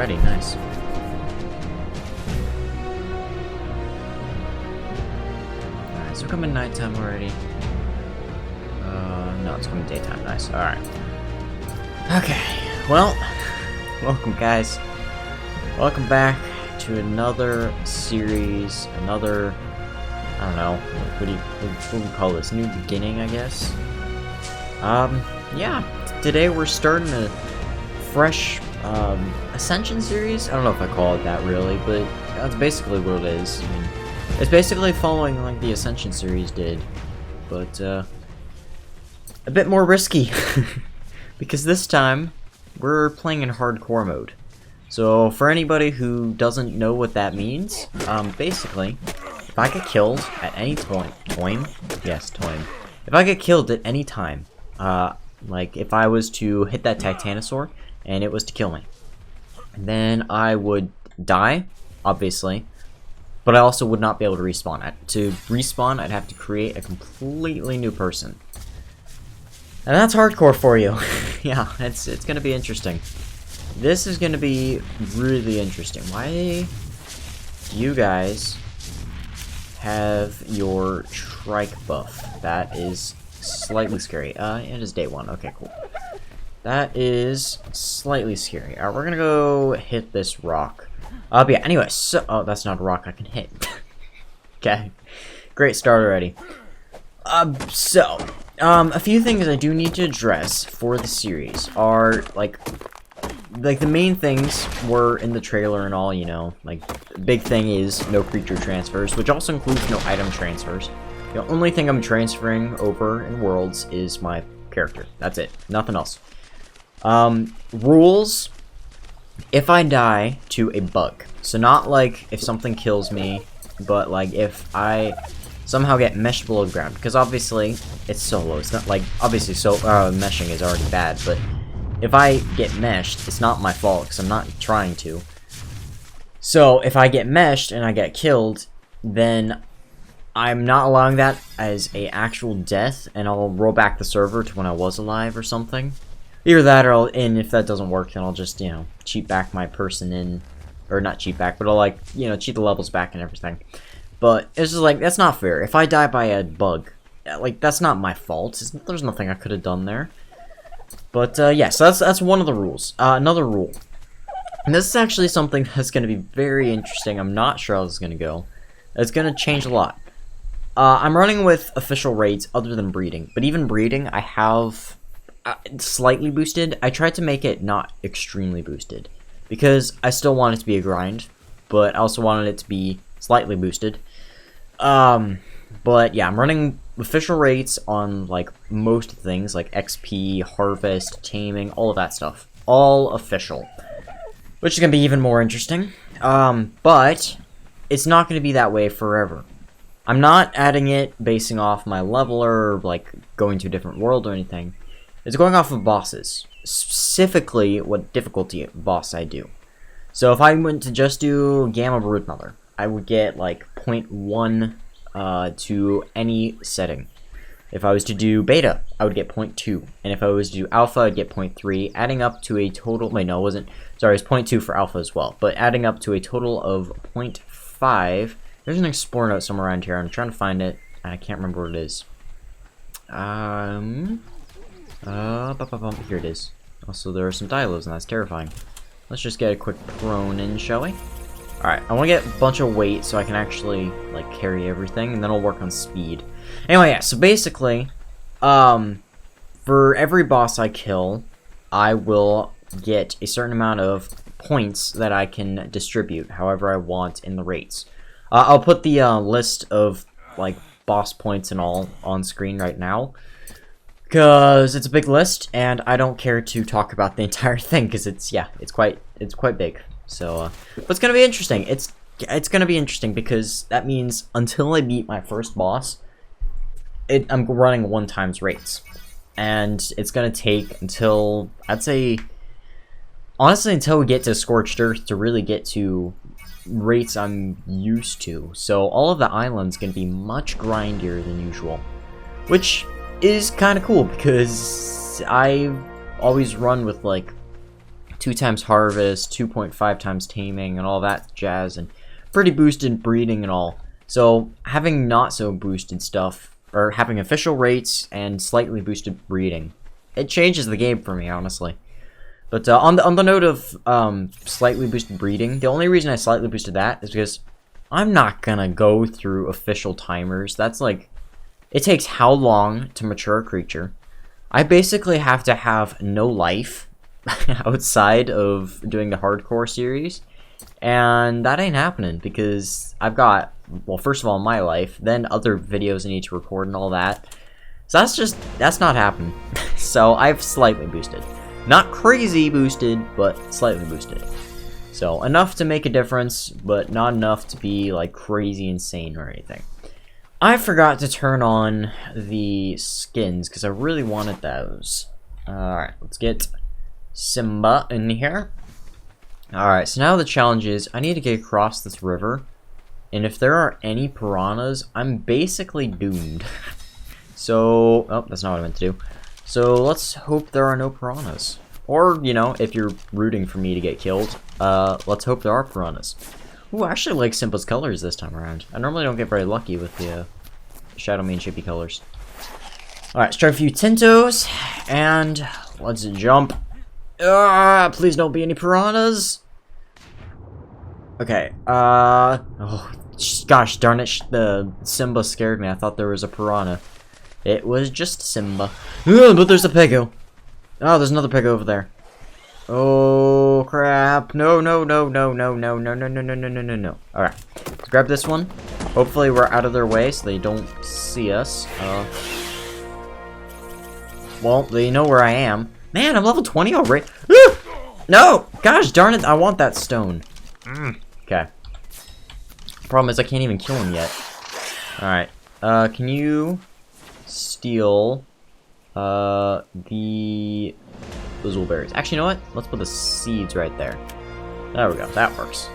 already, nice. Alright, so coming nighttime already. No, it's coming daytime, nice, alright. Okay, well, welcome guys. Welcome back to another series, another, I don't know, what do we call this? New beginning, I guess? Yeah, today we're starting a fresh, Ascension series? I don't know if I call it that really, but that's basically what it is. I mean, it's basically following like the Ascension series did, but, a bit more risky. Because this time, we're playing in hardcore mode. So, for anybody who doesn't know what that means, basically, if I get killed at any point, if I get killed at any time, like if I was to hit that Titanosaur, and it was to kill me, then I would die, obviously, but I also would not be able to respawn. To respawn, I'd have to create a completely new person. And that's hardcore for you. Yeah, it's gonna be interesting. This is gonna be really interesting. Why do you guys have your trike buff? That is slightly scary. It is day 1. Okay, cool. That is slightly scary. Alright, we're gonna go hit this rock. But yeah, anyway, so... Oh, that's not a rock I can hit. Okay. Great start already. A few things I do need to address for the series are, like the main things were in the trailer and all, you know. Like, the big thing is no creature transfers, which also includes no item transfers. The only thing I'm transferring over in Worlds is my character. That's it. Nothing else. Rules, if I die to a bug. So not like if something kills me, but like if I somehow get meshed below the ground. Because obviously, it's solo. It's not like, obviously, meshing is already bad, but if I get meshed, it's not my fault, because I'm not trying to. So, if I get meshed and I get killed, then I'm not allowing that as a actual death, and I'll roll back the server to when I was alive or something. Either that, or if that doesn't work, then I'll just, you know, cheat back my person in, or not cheat back, but I'll, like, you know, cheat the levels back and everything. But it's just like, that's not fair. If I die by a bug, like, that's not my fault. There's nothing I could have done there. But, yeah, so that's one of the rules. Another rule. And this is actually something that's going to be very interesting. I'm not sure how this is going to go. It's going to change a lot. I'm running with official raids other than breeding. But even breeding, I have slightly boosted. I tried to make it not extremely boosted, because I still want it to be a grind, but I also wanted it to be slightly boosted. But yeah, I'm running official rates on like most things, like XP, harvest, taming, all of that stuff. All official. Which is gonna be even more interesting. But it's not gonna be that way forever. I'm not adding it basing off my level or like going to a different world or anything. It's going off of bosses. Specifically what difficulty boss I do. So if I went to just do Gamma Broodmother, I would get like 0.1 to any setting. If I was to do Beta, I would get 0.2. And if I was to do Alpha, I'd get 0.3, adding up to a total... Wait, no, it wasn't. Sorry, it's 0.2 for Alpha as well. But adding up to a total of 0.5. There's an Explorer note somewhere around here. I'm trying to find it. I can't remember what it is. Here it is. Also, there are some Dilos, and that's terrifying. Let's just get a quick prone in, shall we? Alright, I want to get a bunch of weight so I can actually, like, carry everything, and then I'll work on speed. Anyway, yeah, so basically, for every boss I kill, I will get a certain amount of points that I can distribute however I want in the rates. I'll put the list of, like, boss points and all on screen right now, because it's a big list, and I don't care to talk about the entire thing, because it's quite big. So, but it's gonna be interesting. It's gonna be interesting because that means until I beat my first boss, I'm running 1x rates, and it's gonna take until, I'd say, honestly, until we get to Scorched Earth to really get to rates I'm used to. So all of the islands gonna be much grindier than usual, which is kind of cool because I always run with like 2 times harvest, 2.5 times taming, and all that jazz, and pretty boosted breeding and all. So having not so boosted stuff, or having official rates and slightly boosted breeding, it changes the game for me, honestly. But on the note of slightly boosted breeding, the only reason I slightly boosted that is because I'm not gonna go through official timers. That's like, it takes how long to mature a creature? I basically have to have no life outside of doing the hardcore series, and that ain't happening because I've got, well, first of all, my life, then other videos I need to record and all that. So that's not happening. So I've slightly boosted. Not crazy boosted, but slightly boosted. So enough to make a difference, but not enough to be like crazy insane or anything. I forgot to turn on the skins because I really wanted those. Alright, let's get Simba in here. Alright, so now the challenge is I need to get across this river. And if there are any piranhas, I'm basically doomed. So, oh, that's not what I meant to do. So let's hope there are no piranhas. Or, you know, if you're rooting for me to get killed, let's hope there are piranhas. Ooh, I actually like Simba's colors this time around. I normally don't get very lucky with the Shadow Mane Chippy colors. Alright, let's try a few Tintos, and let's jump. Please don't be any piranhas. Okay, oh, gosh darn it, the Simba scared me. I thought there was a piranha. It was just Simba. But there's a Pego. Oh, there's another Pego over there. Oh, crap. No, no, no, no, no, no, no, no, no, no, no, no, no, no. Alright, let's grab this one. Hopefully we're out of their way so they don't see us. Well, they know where I am. Man, I'm level 20 already. No! Gosh darn it, I want that stone. Okay. Problem is I can't even kill him yet. Alright. Can you steal the blueberries? Actually, you know what? Let's put the seeds right there. There we go. That works.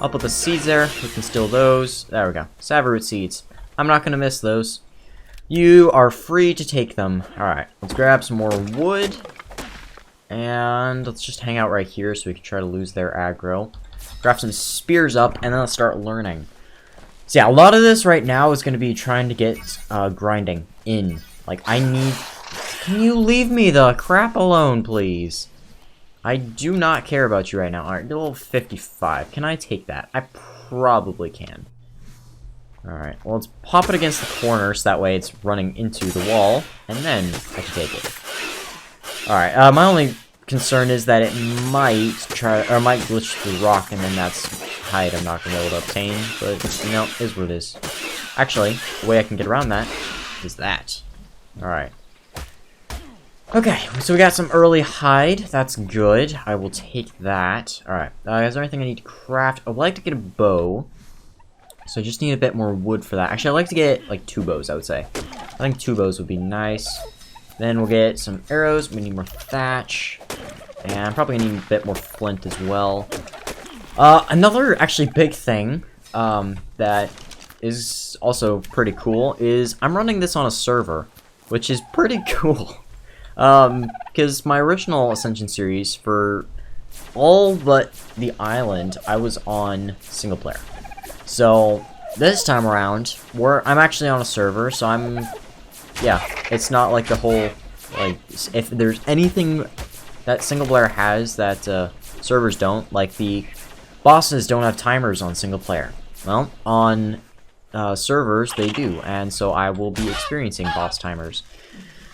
I'll put the seeds there. We can steal those. There we go. Savoroot seeds. I'm not gonna miss those. You are free to take them. Alright. Let's grab some more wood. And let's just hang out right here so we can try to lose their aggro. Grab some spears up, and then let's start learning. So yeah, a lot of this right now is going to be trying to get grinding in. Like, I need... Can you leave me the crap alone, please? I do not care about you right now. Alright, level 55. Can I take that? I probably can. Alright, well, let's pop it against the corner so that way it's running into the wall, and then I can take it. Alright, my only concern is that it might glitch through rock, and then that's height I'm not going to be able to obtain, but, you know, is what it is. Actually, the way I can get around that is that. Alright. Okay, so we got some early hide. That's good. I will take that. Alright, is there anything I need to craft? I would like to get a bow. So I just need a bit more wood for that. Actually, I'd like to get, like, 2 bows, I would say. I think 2 bows would be nice. Then we'll get some arrows. We need more thatch. And I'm probably gonna need a bit more flint as well. Another, actually, big thing that is also pretty cool is I'm running this on a server, which is pretty cool. Because my original Ascension series, for all but the island, I was on single player. So, this time around, I'm actually on a server, so yeah, it's not like the whole, like, if there's anything that single player has that servers don't, like the bosses don't have timers on single player. Well, on servers, they do, and so I will be experiencing boss timers,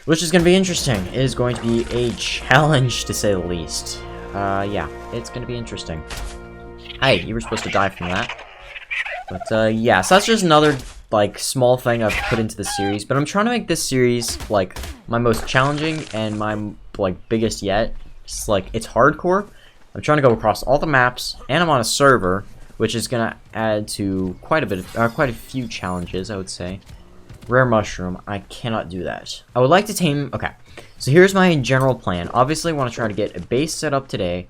which is going to be interesting. It is going to be a challenge, to say the least. Yeah, it's going to be interesting. Hey, you were supposed to die from that. But, yeah, so that's just another, like, small thing I've put into the series. But I'm trying to make this series, like, my most challenging and my, like, biggest yet. It's, like, it's hardcore. I'm trying to go across all the maps, and I'm on a server, which is going to add to quite a few challenges, I would say. Rare mushroom, I cannot do that. I would like to tame, okay. So here's my general plan. Obviously, I want to try to get a base set up today,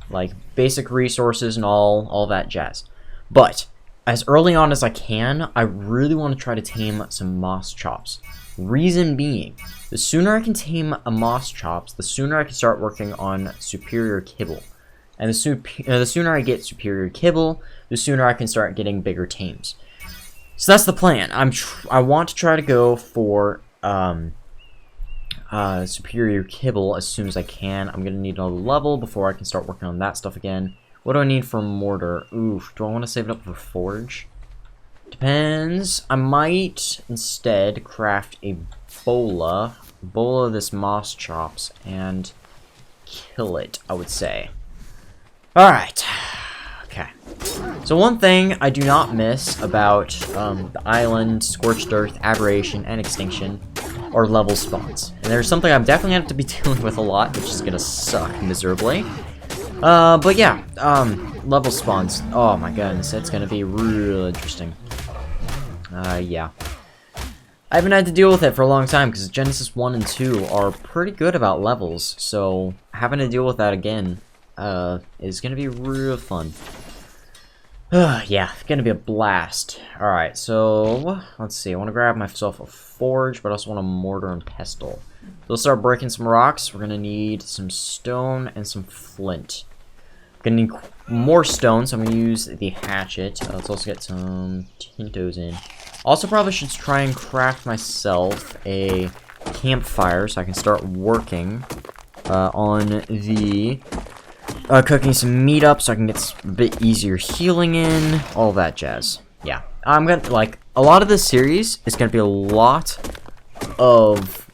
like, basic resources and all that jazz. But as early on as I can, I really want to try to tame some moss chops. Reason being, the sooner I can tame a moss chops, the sooner I can start working on superior kibble. And the sooner I get superior kibble, the sooner I can start getting bigger tames. So that's the plan. I want to try to go for superior kibble as soon as I can. I'm gonna need another level before I can start working on that stuff again. What do I need for mortar? Oof, do I want to save it up for forge? Depends. I might instead craft a bola of this moss chops and kill it, I would say. Alright. Okay. So one thing I do not miss about the island, Scorched Earth, Aberration, and Extinction are level spawns. And there's something I'm definitely going to have to be dealing with a lot, which is going to suck miserably. But yeah, level spawns. Oh my goodness, it's going to be real interesting. Yeah. I haven't had to deal with it for a long time, because Genesis 1 and 2 are pretty good about levels, so having to deal with that again is going to be real fun. Yeah, gonna be a blast. Alright, so let's see. I want to grab myself a forge, but I also want a mortar and pestle. So let's start breaking some rocks. We're gonna need some stone and some flint. Gonna need more stone, so I'm gonna use the hatchet. Let's also get some tintos in. Also, probably should try and craft myself a campfire so I can start working on the cooking some meat up so I can get a bit easier healing in, all that jazz. Yeah, I'm gonna, like, a lot of this series is gonna be a lot of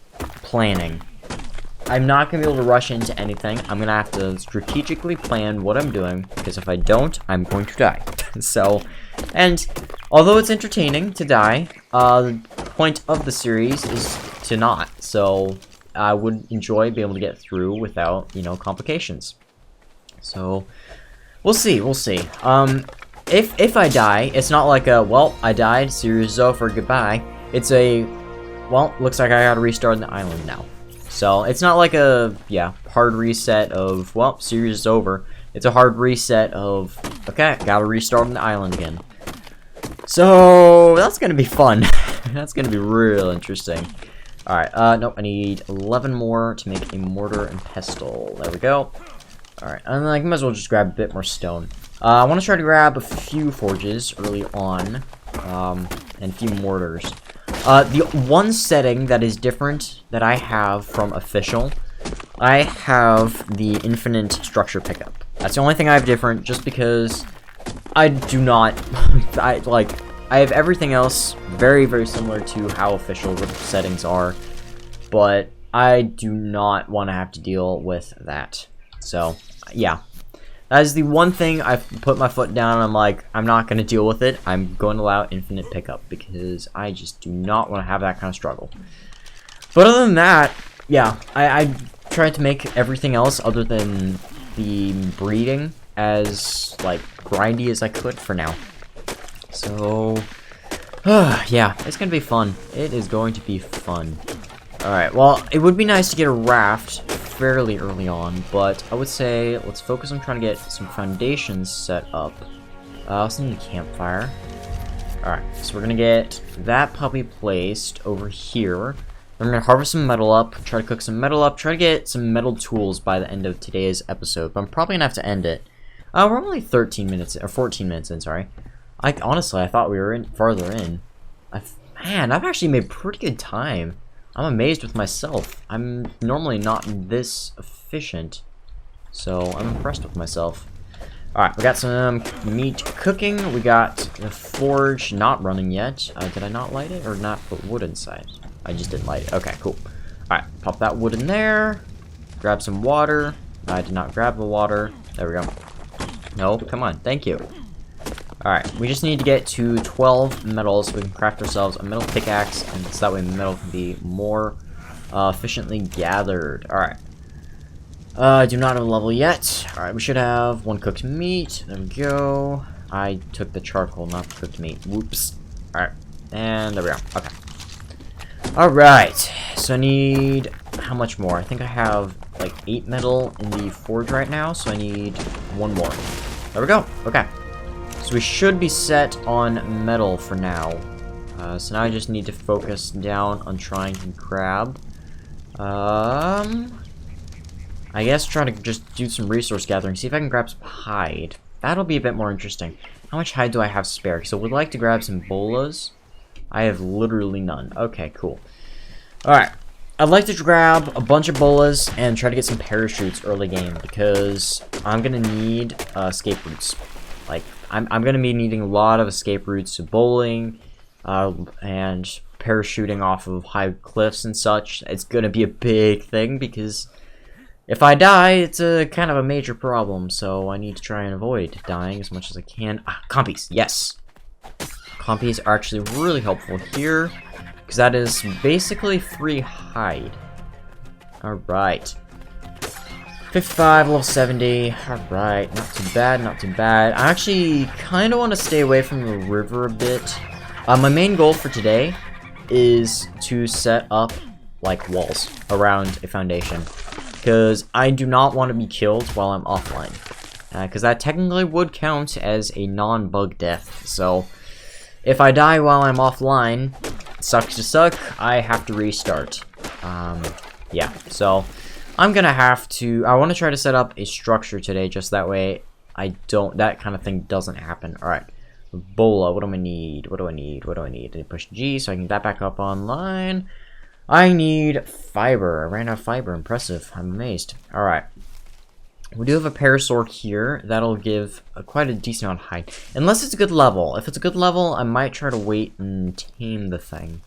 planning. I'm not gonna be able to rush into anything. I'm gonna have to strategically plan what I'm doing, because if I don't, I'm going to die. So, and although it's entertaining to die, the point of the series is to not. So, I would enjoy being able to get through without, you know, complications. So, we'll see, if I die, it's not like a, well, I died, series is over, goodbye. It's a, well, looks like I gotta restart the island now. So, it's not like a, yeah, hard reset of, well, series is over. It's a hard reset of, okay, gotta restart on the island again. So, that's gonna be fun. That's gonna be real interesting. Alright, nope, I need 11 more to make a mortar and pestle. There we go. Alright, and I might as well just grab a bit more stone. I want to try to grab a few forges early on, and a few mortars. The one setting that is different that I have from official, I have the infinite structure pickup. That's the only thing I have different, just because I do not, I have everything else very, very similar to how official the settings are, but I do not want to have to deal with that. So, yeah. That is the one thing I've put my foot down and I'm like, I'm not going to deal with it. I'm going to allow infinite pickup because I just do not want to have that kind of struggle. But other than that, yeah, I tried to make everything else other than the breeding as, like, grindy as I could for now. So, yeah, it's going to be fun. It is going to be fun. Alright, well, it would be nice to get a raft fairly early on, but I would say let's focus on trying to get some foundations set up. I also need a campfire. Alright, so we're gonna get that puppy placed over here. I'm gonna harvest some metal up, try to cook some metal up, try to get some metal tools by the end of today's episode, but I'm probably gonna have to end it. We're only 13 minutes, or 14 minutes in, sorry. Honestly, I thought we were farther in. Man, I've actually made pretty good time. I'm amazed with myself. I'm normally not this efficient, so I'm impressed with myself. Alright, we got some meat cooking. We got the forge not running yet. Did I not light it, or not put wood inside? I just didn't light it. Okay, cool. Alright, pop that wood in there. Grab some water. I did not grab the water. There we go. No, come on. Thank you. Alright, we just need to get to 12 metal so we can craft ourselves a metal pickaxe, and so that way metal can be more efficiently gathered. Alright. I do not have a level yet. Alright, we should have one cooked meat. There we go. I took the charcoal, not the cooked meat. Whoops. Alright, and there we go. Okay. Alright, so I need, how much more? I think I have like 8 metal in the forge right now, so I need 1 more. There we go. Okay. So we should be set on metal for now. So now I just need to focus down on trying to grab. I I guess try to just do some resource gathering, see if I can grab some hide. That'll be a bit more interesting. How much hide do I have spare? So we'd like to grab some bolas. I have literally none. Okay, cool. Alright. I'd like to grab a bunch of bolas and try to get some parachutes early game because I'm gonna need escape routes. Like, I'm gonna be needing a lot of escape routes to bowling and parachuting off of high cliffs and such. It's gonna be a big thing because if I die, it's a kind of a major problem, so I need to try and avoid dying as much as I can. Ah, compies, yes! Compies are actually really helpful here, because that is basically free hide. Alright. 55, level 70. Alright, not too bad, not too bad. I actually kind of want to stay away from the river a bit. My main goal for today is to set up, like, walls around a foundation. Because I do not want to be killed while I'm offline. Because that technically would count as a non-bug death. So, if I die while I'm offline, sucks to suck, I have to restart. Yeah, so I'm gonna have to... I want to try to set up a structure today, just that way that kind of thing doesn't happen. Alright, Bola, what do I need? What do I need? What do I need? I push G so I can get that back up online. I need fiber. I ran out of fiber. Impressive. I'm amazed. Alright. We do have a parasaur here. That'll give quite a decent amount of height. Unless it's a good level. If it's a good level, I might try to wait and tame the thing.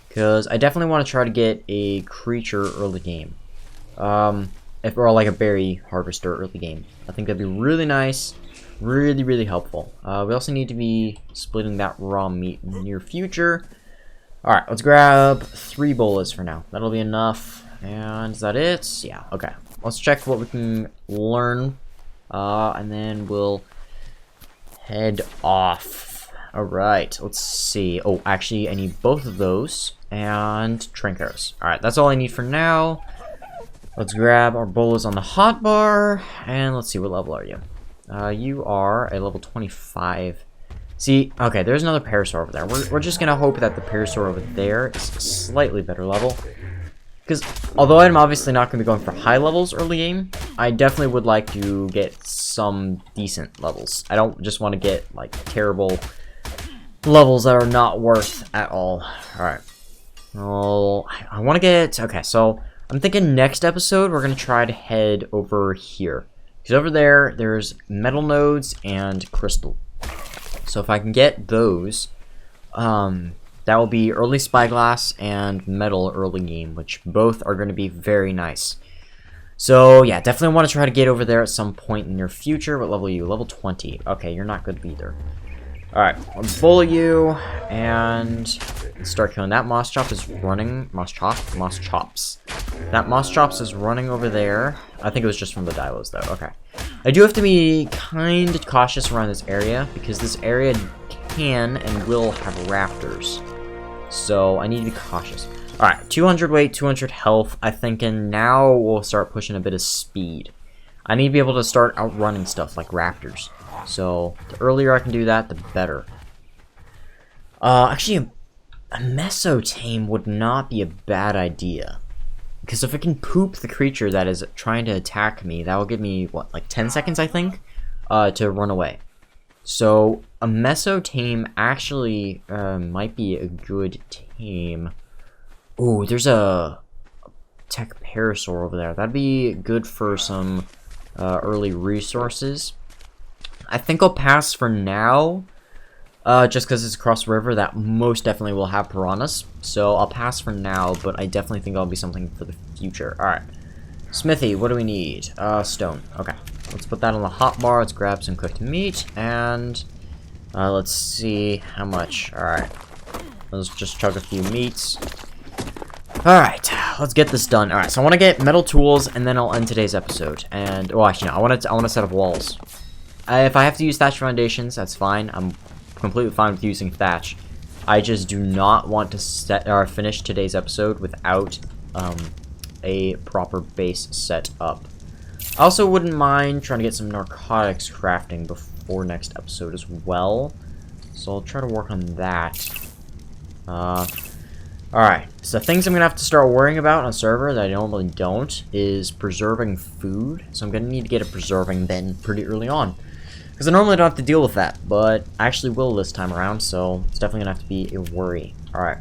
Because I definitely want to try to get a creature early game. Or like a berry harvester early game. I think that'd be really nice. Really, really helpful. We also need to be splitting that raw meat in the near future. Alright, let's grab 3 bolas for now. That'll be enough. And is that it? Yeah, okay. Let's check what we can learn. And then we'll head off. Alright, let's see. Oh, actually, I need both of those. And trinkers. Alright, that's all I need for now. Let's grab our bolas on the hotbar. And let's see, what level are you? You are a level 25. See, okay, there's another parasaur over there. We're just gonna hope that the parasaur over there is a slightly better level. Because, although I'm obviously not gonna be going for high levels early game, I definitely would like to get some decent levels. I don't just want to get, like, terrible levels that are not worth at all. Alright. Well, I want to get... Okay, so I'm thinking next episode we're gonna try to head over here. Because over there, there's metal nodes and crystal. So if I can get those, that will be early spyglass and metal early game, which both are going to be very nice. So yeah, definitely want to try to get over there at some point in the near future. What level are you? Level 20. Okay, you're not good either. Alright, I'll bully you, and start killing. That moss chop is running. Moss chops. That moss chops is running over there. I think it was just from the dilos, though. Okay. I do have to be kind of cautious around this area, because this area can and will have raptors. So, I need to be cautious. Alright, 200 weight, 200 health. I'm thinking now we'll start pushing a bit of speed. I need to be able to start outrunning stuff like raptors. So, the earlier I can do that, the better. Actually, a mesotame would not be a bad idea. Because if I can poop the creature that is trying to attack me, that will give me, what, like 10 seconds, I think? To run away. So, a mesotame actually might be a good tame. Ooh, there's a tech parasaur over there. That'd be good for some early resources. I think I'll pass for now. Just because it's across the river, that most definitely will have piranhas. So I'll pass for now, but I definitely think that'll be something for the future. Alright. Smithy, what do we need? Stone. Okay. Let's put that on the hotbar. Let's grab some cooked meat. And let's see how much. Alright. Let's just chug a few meats. Alright. Let's get this done. Alright, so I want to get metal tools, and then I'll end today's episode. And, oh, actually, no. I want to set up walls. If I have to use thatch foundations, that's fine. I'm completely fine with using thatch. I just do not want to finish today's episode without a proper base set up. I also wouldn't mind trying to get some narcotics crafting before next episode as well. So I'll try to work on that. Alright, so things I'm gonna have to start worrying about on a server that I normally don't is preserving food. So I'm gonna need to get a preserving bin pretty early on. Because I normally don't have to deal with that, but I actually will this time around, so it's definitely gonna have to be a worry. Alright.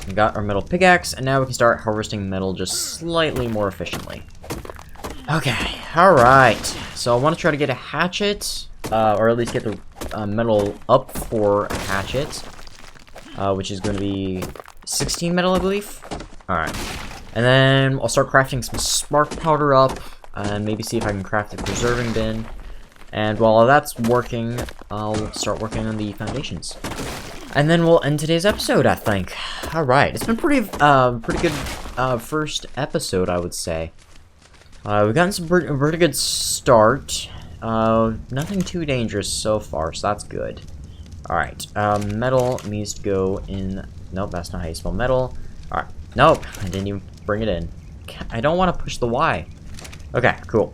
We got our metal pickaxe, and now we can start harvesting metal just slightly more efficiently. Okay, alright. So I want to try to get a hatchet, or at least get the metal up for a hatchet, which is going to be 16 metal, I believe. Alright. And then I'll start crafting some spark powder up, and maybe see if I can craft a preserving bin. And while that's working, I'll start working on the foundations. And then we'll end today's episode, I think. Alright, it's been pretty good first episode, I would say. We've gotten some pretty good start. Nothing too dangerous so far, so that's good. Alright, metal needs to go in... Nope, that's not how you spell metal. Alright, nope, I didn't even bring it in. I don't want to push the Y. Okay, cool.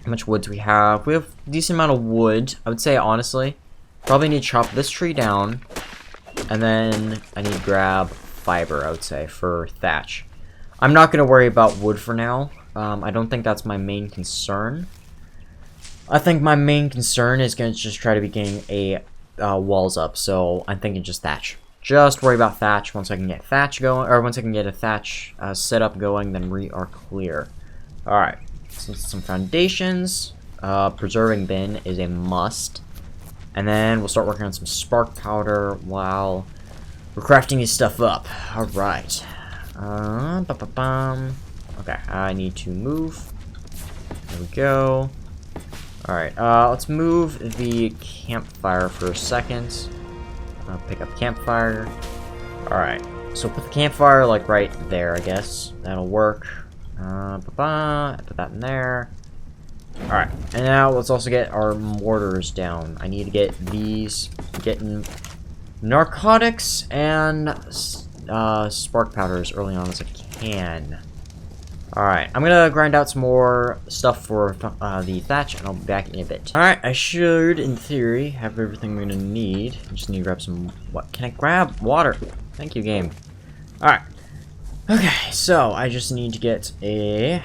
How much wood do we have? We have a decent amount of wood. I would say, honestly, probably need to chop this tree down. And then I need to grab fiber, I would say, for thatch. I'm not going to worry about wood for now. I don't think that's my main concern. I think my main concern is going to just try to be getting a walls up. So I'm thinking just thatch. Just worry about thatch. Once I can get thatch going, or once I can get a thatch setup going, then we are clear. All right. So some foundations. Preserving bin is a must. And then we'll start working on some spark powder while we're crafting this stuff up. All right. Okay, I need to move. There we go. Alright, let's move the campfire for a second. Pick up campfire. Alright, so put the campfire, like, right there, I guess. That'll work. Put that in there. Alright, and now let's also get our mortars down. I need to get these, getting narcotics and spark powder as early on as I can. Alright, I'm gonna grind out some more stuff for the thatch, and I'll be back in a bit. Alright, I should, in theory, have everything I'm gonna need. I just need to grab some... What? Can I grab water? Thank you, game. Alright. Okay, so I just need to get a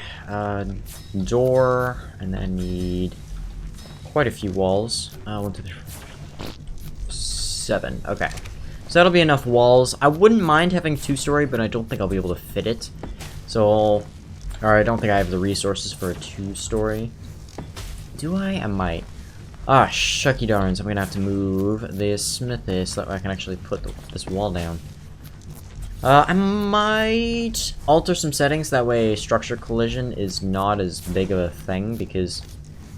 door, and then I need quite a few walls. 1, 2, 3, 4, 7. Okay. So that'll be enough walls. I wouldn't mind having 2-story, but I don't think I'll be able to fit it. So... Alright, I don't think I have the resources for a 2-story. Do I? I might. Ah, shucky darns. I'm gonna have to move this smithy so that I can actually put this wall down. I might alter some settings, that way structure collision is not as big of a thing, because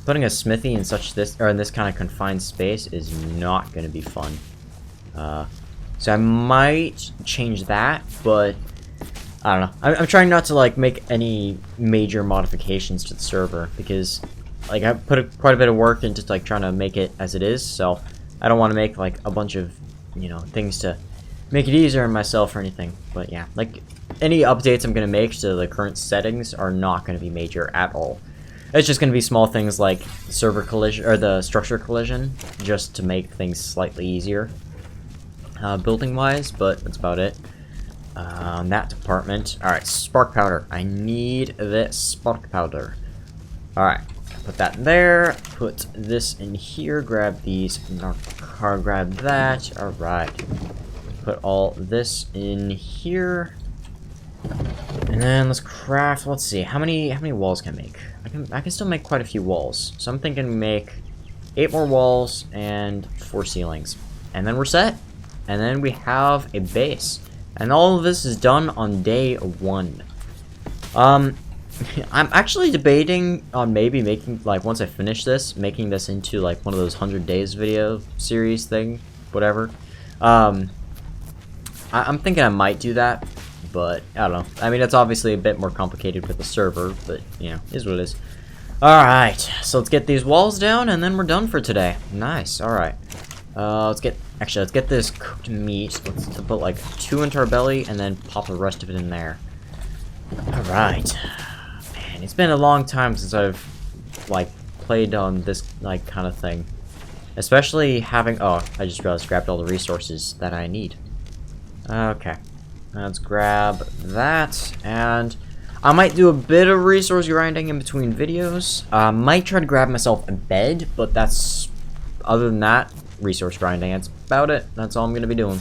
putting a smithy in in this kind of confined space is not gonna be fun. So I might change that, but I don't know. I'm trying not to, like, make any major modifications to the server, because, like, I put quite a bit of work into, like, trying to make it as it is, so I don't want to make, like, a bunch of, you know, things to make it easier on myself or anything. But yeah, like, any updates I'm going to make to the current settings are not going to be major at all. It's just going to be small things like server collision, or the structure collision, just to make things slightly easier, building-wise, but that's about it. That department. Alright, spark powder. I need this spark powder. Alright, put that in there. Put this in here. Grab these. Grab that. Alright. Put all this in here. And then let's craft. Let's see. How many walls can I make? I can still make quite a few walls. So I'm thinking make 8 more walls and 4 ceilings. And then we're set. And then we have a base. And all of this is done on day 1. I'm actually debating on maybe making, like, once I finish this, making this into, like, one of those 100 days video series thing, whatever. I'm thinking I might do that, but I don't know. I mean, it's obviously a bit more complicated with the server, but, you know, is what it is. Alright, so let's get these walls down, and then we're done for today. Nice, alright. Let's get this cooked meat. Let's put like 2 into our belly and then pop the rest of it in there. Alright. Man, it's been a long time since I've, like, played on this, like, kind of thing. Especially having... Oh, I just realized I grabbed all the resources that I need. Okay. Let's grab that, and I might do a bit of resource grinding in between videos. Might try to grab myself a bed, but that's, other than that, resource grinding. That's about it. That's all I'm going to be doing.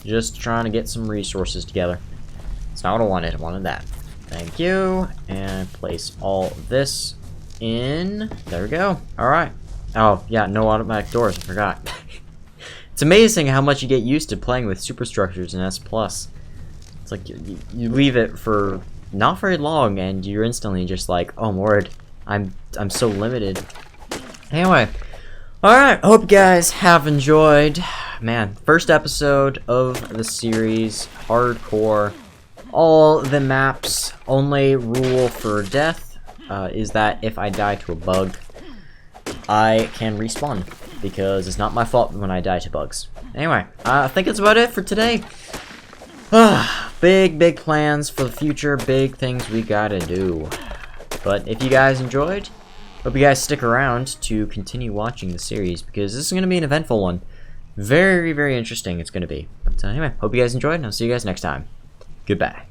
Just trying to get some resources together. That's not what I wanted. I wanted that. Thank you. And place all this in. There we go. Alright. Oh, yeah, no automatic doors. I forgot. It's amazing how much you get used to playing with superstructures in S+. It's like you leave it for not very long, and you're instantly just like, oh my word, I'm so limited. Anyway, alright, hope you guys have enjoyed. Man, first episode of the series, hardcore. All the maps, only rule for death is that if I die to a bug, I can respawn, because it's not my fault when I die to bugs. Anyway, I think that's about it for today. Big plans for the future, big things we gotta do. But if you guys enjoyed, hope you guys stick around to continue watching the series, because this is gonna be an eventful one. Very interesting it's gonna be. But anyway, hope you guys enjoyed, and I'll see you guys next time. Goodbye.